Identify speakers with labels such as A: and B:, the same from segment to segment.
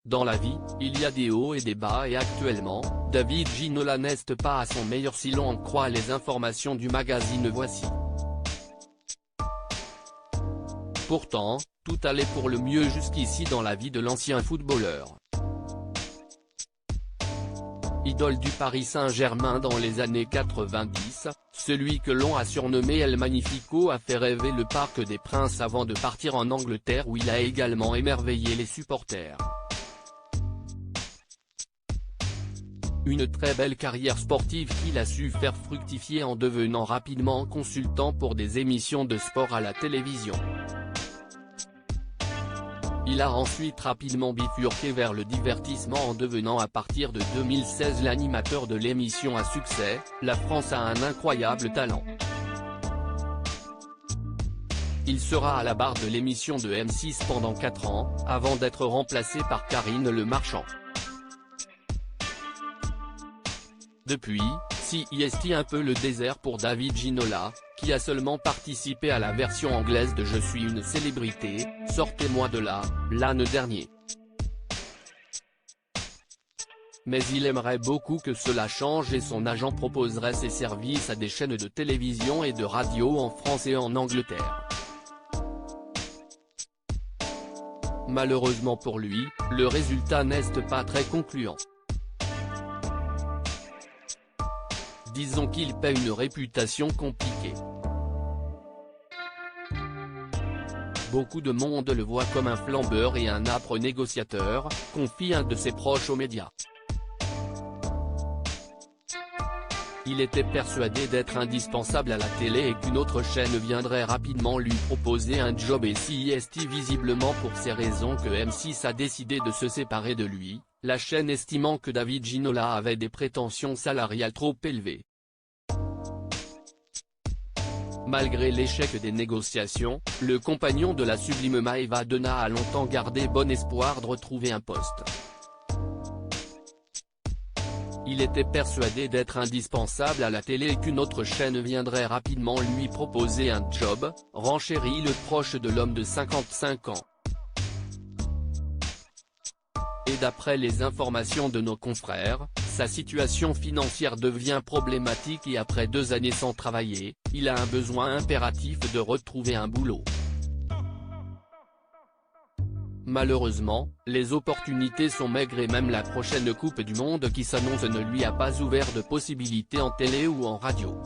A: Dans la vie, il y a des hauts et des bas et actuellement, David Ginola n'est pas à son meilleur si l'on en croit les informations du magazine Voici. Pourtant, tout allait pour le mieux jusqu'ici dans la vie de l'ancien footballeur. Idole du Paris Saint-Germain dans les années 90, celui que l'on a surnommé El Magnifico a fait rêver le Parc des Princes avant de partir en Angleterre où il a également émerveillé les supporters. Une très belle carrière sportive qu'il a su faire fructifier en devenant rapidement consultant pour des émissions de sport à la télévision. Il a ensuite rapidement bifurqué vers le divertissement en devenant à partir de 2016 l'animateur de l'émission à succès, La France a un incroyable talent. Il sera à la barre de l'émission de M6 pendant 4 ans, avant d'être remplacé par Karine Le Marchand. Depuis, c'est un peu le désert pour David Ginola, qui a seulement participé à la version anglaise de Je suis une célébrité, sortez-moi de là, l'année dernière. Mais il aimerait beaucoup que cela change et son agent proposerait ses services à des chaînes de télévision et de radio en France et en Angleterre. Malheureusement pour lui, le résultat n'est pas très concluant. Disons qu'il paie une réputation compliquée. Beaucoup de monde le voit comme un flambeur et un âpre négociateur, confie un de ses proches aux médias. Il était persuadé d'être indispensable à la télé et qu'une autre chaîne viendrait rapidement lui proposer un job et c'est visiblement pour ces raisons que M6 a décidé de se séparer de lui, la chaîne estimant que David Ginola avait des prétentions salariales trop élevées. Malgré l'échec des négociations, le compagnon de la sublime Maëva Donna a longtemps gardé bon espoir de retrouver un poste. Il était persuadé d'être indispensable à la télé et qu'une autre chaîne viendrait rapidement lui proposer un job, renchérit le proche de l'homme de 55 ans. Et d'après les informations de nos confrères, sa situation financière devient problématique et après 2 années sans travailler, il a un besoin impératif de retrouver un boulot. Malheureusement, les opportunités sont maigres et même la prochaine Coupe du Monde qui s'annonce ne lui a pas ouvert de possibilités en télé ou en radio.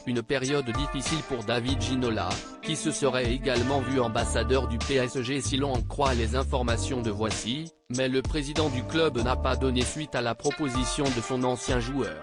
A: Une période difficile pour David Ginola, qui se serait également vu ambassadeur du PSG si l'on en croit les informations de Voici, mais le président du club n'a pas donné suite à la proposition de son ancien joueur.